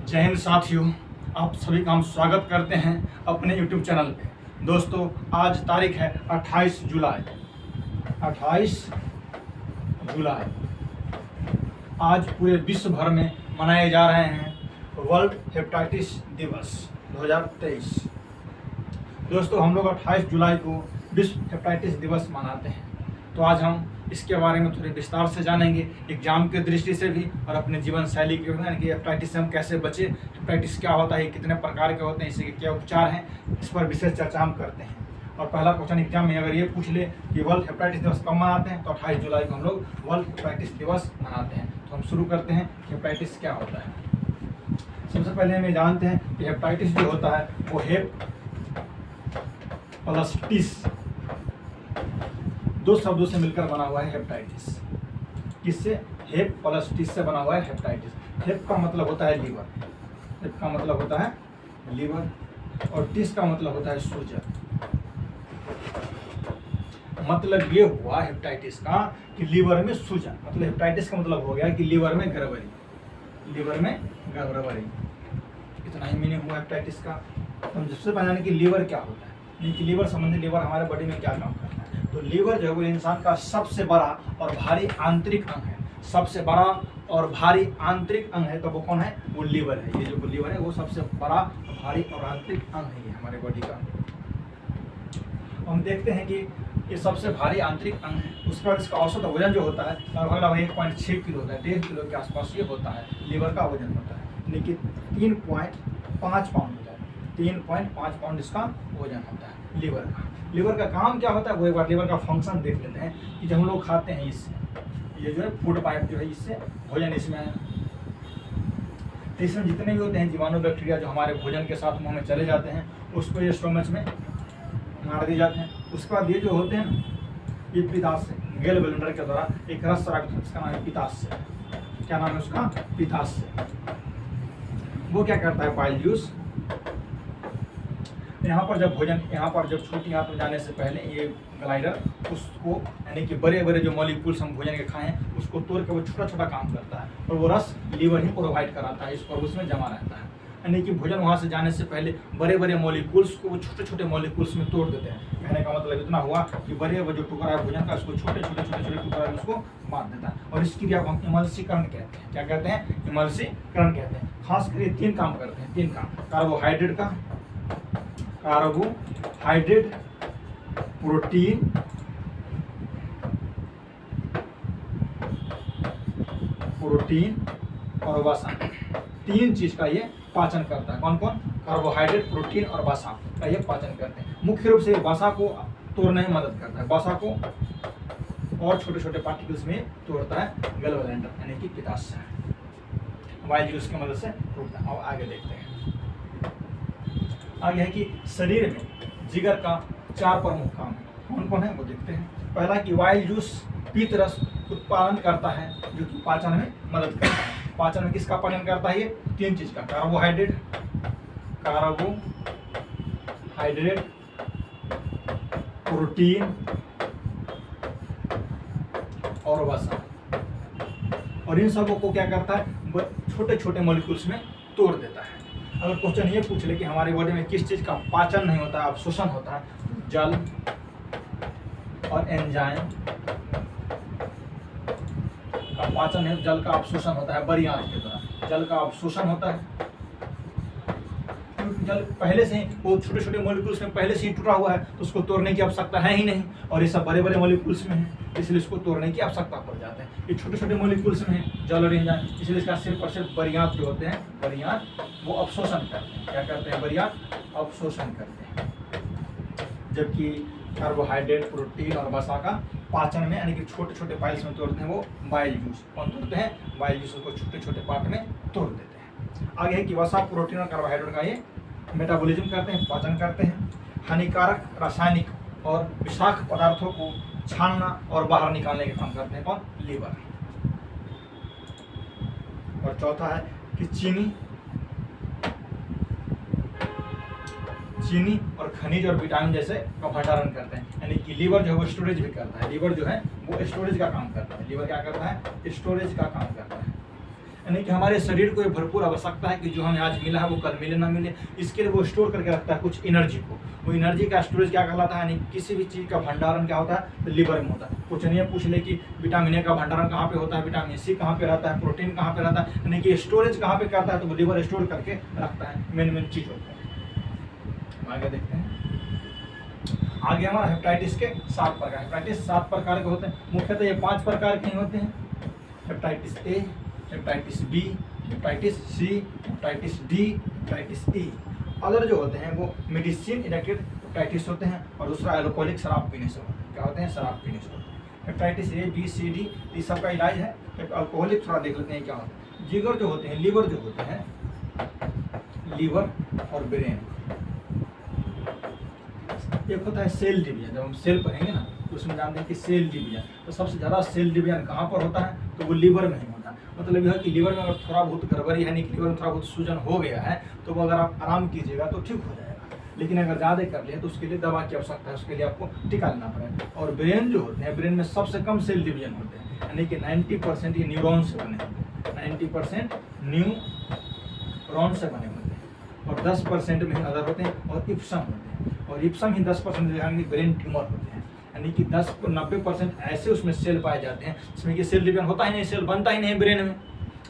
जय हिंद साथियों, आप सभी का हम स्वागत करते हैं अपने YouTube चैनल पे। दोस्तों, आज तारीख है 28 जुलाई। 28 जुलाई आज पूरे विश्व भर में मनाए जा रहे हैं वर्ल्ड हेपेटाइटिस दिवस 2023। दोस्तों, हम लोग 28 जुलाई को विश्व हेपेटाइटिस दिवस मनाते हैं। तो आज हम इसके बारे में थोड़े विस्तार से जानेंगे, एग्जाम की दृष्टि से भी और अपने जीवन शैली की, यानी कि हेपेटाइटिस से हम कैसे बचे, हेपेटाइटिस क्या होता है, कितने प्रकार के होते हैं, इसके क्या उपचार हैं, इस पर विशेष चर्चा हम करते हैं। और पहला क्वेश्चन एग्जाम में अगर ये पूछ ले कि वर्ल्ड हेपेटाइटिस दिवस कब मनाते हैं, तो 28 जुलाई को हम लोग वर्ल्ड हेपेटाइटिस दिवस मनाते हैं। तो हम शुरू करते हैं कि हेपेटाइटिस क्या होता है। सबसे पहले हम ये जानते हैं कि हेपेटाइटिस जो होता है वो हेप प्लस टिस, दो शब्दों से मिलकर बना हुआ है हेपेटाइटिस। किससे? हेप प्लस टिस से बना हुआ है हेपेटाइटिस। हेप का मतलब होता है लीवर, हेप का मतलब होता है लीवर, और टिस का मतलब होता है सूजन। मतलब ये हुआ हेपेटाइटिस का कि लीवर में सूजन, मतलब हेपेटाइटिस का मतलब हो गया कि लीवर में गड़बड़ी, लीवर में गड़बड़ी। इतना ही मीनिंग हुआ हेपेटाइटिस का। हम सबसे पहले कि लीवर क्या होता है, कि लीवर संबंधी, लीवर हमारे बॉडी में क्या काम करता है। तो लीवर जो है वो इंसान का सबसे बड़ा और भारी आंतरिक अंग है। सबसे बड़ा और भारी आंतरिक अंग है तो वो कौन है? वो लीवर है। ये जो लीवर है वो सबसे बड़ा, भारी और आंतरिक अंग है ये हमारे बॉडी का। हम देखते हैं कि ये सबसे भारी आंतरिक अंग है। उसके बाद इसका औसत वजन जो होता है लगभग 1.6 किलो होता है, 1.5 किलो के आसपास ये होता है लीवर का वजन होता है, लेकिन 3.5 पाउंड होता है। 3.5 पाउंड इसका वजन होता है लीवर का। लीवर का काम क्या होता है वो एक बार लीवर का फंक्शन देख लेते हैं कि जब हम लोग खाते हैं इससे, ये जो है फूड पाइप जो है इससे भोजन इसमें है, तो इसमें जितने भी होते हैं जीवाणु बैक्टीरिया जो हमारे भोजन के साथ मुंह में चले जाते हैं उसको ये स्टोमच में मार दिए जाते हैं। उसके बाद ये जो होते हैं ये पित्ताशय से, गेल ब्लेंडर के द्वारा एक रस स्रावित होता है, इसका नाम है पित्ताशय। क्या नाम है उसका? पित्ताशय। वो क्या करता है? Bile juice. यहाँ पर जब भोजन, यहाँ पर जब छोटी हाथ में जाने से पहले ये ग्लाइडर उसको, यानी कि बड़े बड़े जो मॉलिक्यूल्स हम भोजन के खाएं उसको तोड़ के वो छोटा छोटा काम करता है, और वो रस लीवर ही प्रोवाइड कराता है, इस पर उसमें जमा रहता है। यानी कि भोजन वहाँ से जाने से पहले बड़े बड़े मॉलिक्यूल्स को वो छोटे छोटे मॉलिक्यूल्स में तोड़ देते हैं। कहने का मतलब इतना हुआ कि बड़े जो टुकड़ा है भोजन का उसको छोटे छोटे टुकड़ा में उसको बांट देता है, और इसकी क्रिया को हम इमल्सीकरण कहते हैं। क्या कहते हैं? इमल्सीकरण कहते हैं। खास करके 3 काम करते हैं, 3 काम। कार्बोहाइड्रेट का, कार्बोहाइड्रेट, प्रोटीन और वसा, 3 चीज का ये पाचन करता है। कौन कौन? कार्बोहाइड्रेट, प्रोटीन और वसा का ये पाचन करते हैं। मुख्य रूप से वसा को तोड़ने में मदद करता है, वसा को और छोटे छोटे पार्टिकल्स में तोड़ता है गेल ब्लेंडर, यानी कि पित्ताशय, बाइल जूस की मदद से तोड़ता है। अब आगे देखते हैं। आगे है कि शरीर में जिगर का 4 प्रमुख काम है। कौन कौन है वो देखते हैं। पहला कि बाइल जूस पीत रस उत्पादन करता है जो कि पाचन में मदद करता है। पाचन में किसका पाचन करता है? ये 3 चीज का, कार्बोहाइड्रेट, प्रोटीन और वसा। और इन सबों को क्या करता है? छोटे छोटे मॉलिक्यूल्स में तोड़ देता है। अगर क्वेश्चन ये पूछ ले कि हमारे बॉडी में किस चीज का पाचन नहीं होता है, अवशोषण होता है, जल और एंजाइम का पाचन है, जल का अवशोषण होता है बड़ी आंत के द्वारा, जल का अवशोषण होता है। क्योंकि जल पहले से ही वो छोटे छोटे मॉलिक्यूल्स में पहले से ही टूटा हुआ है, तो उसको तोड़ने की आवश्यकता है ही नहीं, और ये सब बड़े बड़े मॉलिक्यूल्स में है, इसलिए इसको तोड़ने की आवश्यकता पड़ जाता है। ये छोटे छोटे मॉलिक्यूल्स में है जल और एंजाइम, इसलिए इसका सिर्फ और सिर्फ बड़ी आंत जो होते हैं, बड़ी आंत वो अवशोषण करते हैं। क्या करते हैं? बड़ी आंत अवशोषण करते हैं। जबकि कार्बोहाइड्रेट, प्रोटीन और वसा का पाचन में, यानी कि छोटे छोटे पाइल्स में तोड़ते हैं वो बाइल जूस। कौन तोड़ते हैं? बाइल जूस को छोटे छोटे पार्ट में तोड़ देते हैं। आगे है कि वसा, प्रोटीन और कार्बोहाइड्रेट का ये मेटाबॉलिज्म करते हैं, पाचन करते हैं। हानिकारक रासायनिक और विषाक्त पदार्थों को छानना और बाहर निकालने का काम करते हैं। कौन? लीवर। और चौथा है कि चीनी और खनिज और विटामिन जैसे का भंडारण करते हैं, यानी कि लीवर जो है वो स्टोरेज भी करता है। लीवर जो है वो स्टोरेज का काम करता है। लीवर क्या करता है? स्टोरेज का काम करता है। यानी कि हमारे शरीर को ये भरपूर आवश्यकता है कि जो हमें आज मिला है वो कल मिले ना मिले, इसके लिए वो स्टोर करके रखता है कुछ एनर्जी को। वो एनर्जी का स्टोरेज क्या कहलाता है, यानी किसी भी चीज़ का भंडारण क्या होता है, तो लीवर में होता है। कुछ नहीं पूछ ले कि विटामिन ए का भंडारण कहाँ पे होता है, विटामिन सी कहाँ पे रहता है, प्रोटीन कहाँ पे रहता है, यानी कि स्टोरेज कहाँ पे करता है, तो वो लीवर स्टोर करके रखता है। मेन चीज़ होता है। आगे देखते हैं, आगे हमारा हेपेटाइटिस के 7 प्रकार। हेपेटाइटिस 7 प्रकार के होते हैं, मुख्यतः ये 5 प्रकार के होते हैं। Hepatitis A, hepatitis B, hepatitis C, hepatitis D, hepatitis E. Other जो होते हैं वो मेडिसिन इनेक्टेड हेपेटाइटिस होते हैं, और दूसरा एल्कोहलिक शराब पीने से होते हैं। क्या होते हैं, शराब पीने से होते हैं। Hepatitis A B C D इस सब का इलाज है। अल्कोहलिक थोड़ा देख लेते हैं क्या होता है। जिगर जो होते हैं, लीवर जो होते हैं, लीवर और ब्रेन, एक होता है सेल डिवीजन। जब हम सेल पढ़ेंगे ना तो उसमें जानते हैं कि सेल डिवीजन, तो सबसे ज़्यादा सेल डिवीजन कहाँ पर होता है, तो वो लीवर में ही होता है। मतलब यह है कि लीवर में अगर थोड़ा बहुत गड़बड़ी है, नहीं कि लीवर में थोड़ा बहुत सूजन हो गया है, तो वो अगर आप आराम कीजिएगा तो ठीक हो जाएगा। लेकिन अगर ज़्यादा कर ले तो उसके लिए दवा की आवश्यकता है, उसके लिए आपको टीका लेना पड़ेगा। और ब्रेन जो होते हैं, ब्रेन में सबसे कम सेल डिवीजन होते हैं, यानी कि 90% ये न्यूरॉन से बने होते हैं। 90% न्यूरॉन से बने होते हैं, और 10% में अदर होते हैं, और इप्सम होते हैं। और इप्सम ही 10% ब्रेन ट्यूमर होते हैं, यानी कि 10-90% ऐसे उसमें सेल पाए जाते हैं जिसमें कि सेल डिवीजन होता ही नहीं, सेल बनता ही नहीं ब्रेन में।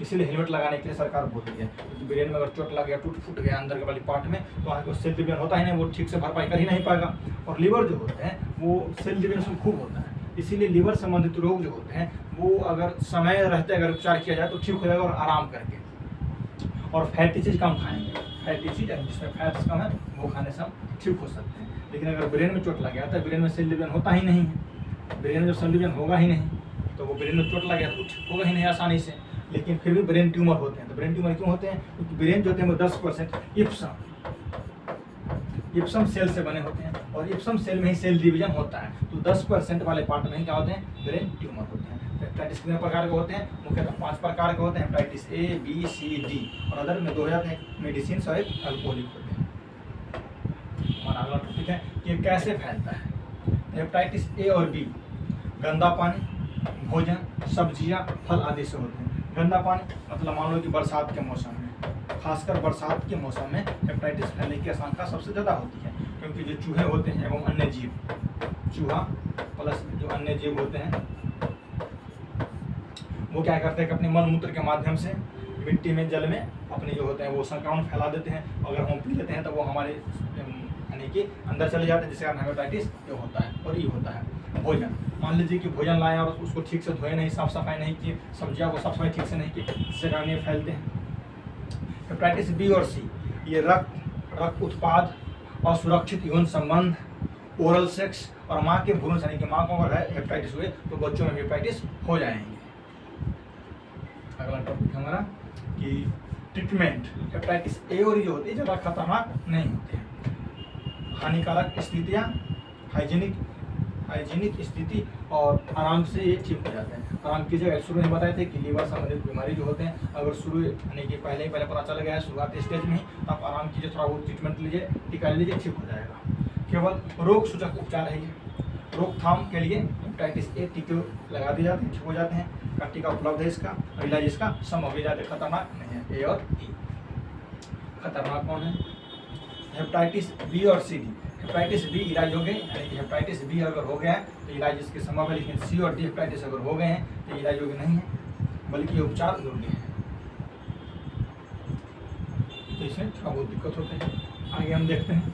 इसीलिए हेलमेट लगाने के लिए सरकार बोल रही है, क्योंकि ब्रेन में अगर चोट लग गया, टूट फूट गया अंदर के वाली पार्ट में, तो वहाँ सेल डिवीजन होता ही नहीं, वो ठीक से भरपाई कर ही नहीं पाएगा। और लीवर जो होते हैं वो सेल डिवीजन खूब होता है, इसीलिए लीवर संबंधित रोग जो होते हैं वो अगर समय रहते अगर उपचार किया जाए तो ठीक हो जाएगा, और आराम करके। और फैटी चीज़ कम खाएंगे, फैटी चीज़ जिसमें फैट्स कम है वो खाने से हम ठीक हो सकते हैं। लेकिन अगर ब्रेन में चोट लग गया तो ब्रेन में सेल डिवीजन होता ही नहीं है, ब्रेन में जब सेल डिवीजन होगा ही नहीं तो वो ब्रेन में चोट लग गया तो ठीक होगा ही नहीं आसानी से। लेकिन फिर भी ब्रेन ट्यूमर होते हैं। तो ब्रेन ट्यूमर क्यों होते हैं, क्योंकि ब्रेन जो होते हैं वो 10% इप्सम सेल से बने होते हैं, और इप्सम सेल में ही सेल डिवीजन होता है। तो 10% वाले पार्ट में ही क्या होते हैं, ब्रेन ट्यूमर होते हैं। हेपेटाइटिस कितने प्रकार के होते हैं, मुख्यतः 5 प्रकार के होते हैं। Hepatitis A B C D, और अदर में 2 हो जाते हैं, मेडिसिन और एक अल्कोहलिक होते हैं। हमारा अगला टॉपिक है कि ये कैसे फैलता है। हेपेटाइटिस ए और बी गंदा पानी, भोजन, सब्जियां, फल आदि से होते हैं। गंदा पानी मतलब मान लो कि बरसात के मौसम में, खासकर बरसात के मौसम में हेपेटाइटिस फैलने की आशंका सबसे ज़्यादा होती है, क्योंकि जो चूहे होते हैं एवं अन्य जीव, चूहा प्लस जो अन्य जीव होते हैं वो क्या करते हैं कि अपने मल मूत्र के माध्यम से मिट्टी में, जल में अपने जो होते हैं वो संक्रमण फैला देते हैं। अगर हम पी लेते हैं तो वो हमारे यानी कि अंदर चले जाते हैं, जिससे कारण हेपेटाइटिस ये होता है। और ये होता है भोजन, मान लीजिए कि भोजन लाएं और उसको ठीक से धोए नहीं, साफ सफाई नहीं की, सब्जियां को साफ सफाई ठीक से नहीं की, जिससे कारण ये फैलते हैं। हेपेटाइटिस बी और सी ये रक्त उत्पाद, असुरक्षित यौन संबंध, ओरल सेक्स और माँ के भ्रूण से, यानी कि माँ को अगर हेपेटाइटिस हुए तो बच्चों में हेपेटाइटिस हो जाएंगे। अगला टॉपिक हमारा कि ट्रीटमेंट। हेपेटाइटिस ए और जो होती है ज़्यादा खतरनाक नहीं होते हैं, हानिकारक स्थितियाँ, हाइजीनिक स्थिति और आराम से ये ठीक हो जाते हैं। आराम की जगह शुरू में बताए थे कि लीवर संबंधित बीमारी जो होते हैं अगर शुरू यानी कि पहले पता चल गया है शुरुआती स्टेज में ही, तो आप आराम कीजिए, थोड़ा बहुत ट्रीटमेंट लीजिए, टीका लीजिए, ठीक हो जाएगा। केवल रोग सूचक उपचार है ये। रोकथाम के लिए हेपेटाइटिस ए टीके लगा दिए जाते हैं, ठीक हो जाते हैं, का टीका उपलब्ध है इसका, इलाज इसका संभव है, ज़्यादा खतरनाक नहीं है। ए और ई खतरनाक कौन है, हेपेटाइटिस बी और सी डी। हेपेटाइटिस बी इलाज हो गए, यानी कि हेपेटाइटिस बी अगर हो गया है तो इलाज इसके संभव है, लेकिन सी और डी हेपेटाइटिस अगर हो गए हैं तो इलाज योग्य नहीं है, बल्कि उपचार योग्य है। तो इसमें थोड़ा बहुत दिक्कत होते हैं। आगे हम देखते हैं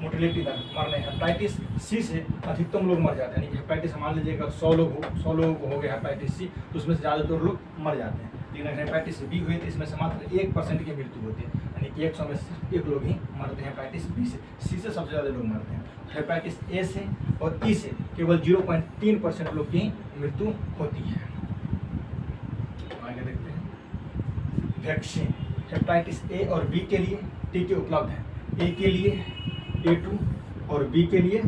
मोर्टेलिटी दर, मरने। हेपेटाइटिस सी से अधिकतम लोग मर जाते हैं, यानी कि हेपेटाइटिस मान लीजिए अगर 100 लोगों को हो गया हेपेटाइटिस सी, तो उसमें से ज़्यादातर लोग मर जाते हैं। लेकिन अगर हेपेटाइटिस बी हुई तो इसमें से मात्र 1% की मृत्यु होती है, यानी कि 100 में सिर्फ 1 लोग ही मरते हैं हेपेटाइटिस बी से। सी से सबसे ज़्यादा लोग मरते हैं। हेपेटाइटिस ए से और ई से केवल 0.3% लोग की मृत्यु होती है। आगे देखते हैं वैक्सीन। हेपेटाइटिस ए और बी के लिए टीके उपलब्ध हैं। ए के लिए A2 और बी के लिए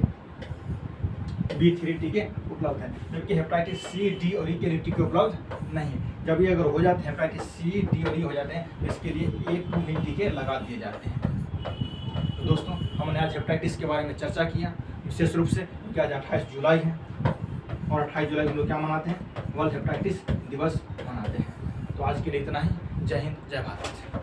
B3 टीके उपलब्ध हैं, जबकि हेपेटाइटिस सी, डी और ई के लिए टीके उपलब्ध नहीं है। जब ये अगर हो जाते हैं हेपेटाइटिस सी, डी और ई हो जाते हैं तो इसके लिए A2 ही टीके लगा दिए जाते हैं। तो दोस्तों हमने आज हेपेटाइटिस के बारे में चर्चा किया विशेष रूप से, क्योंकि आज 28 जुलाई है और 28 जुलाई हम लोग क्या मनाते हैं, वर्ल्ड हेपेटाइटिस दिवस मनाते हैं। तो आज के लिए इतना ही। जय हिंद, जय भारत।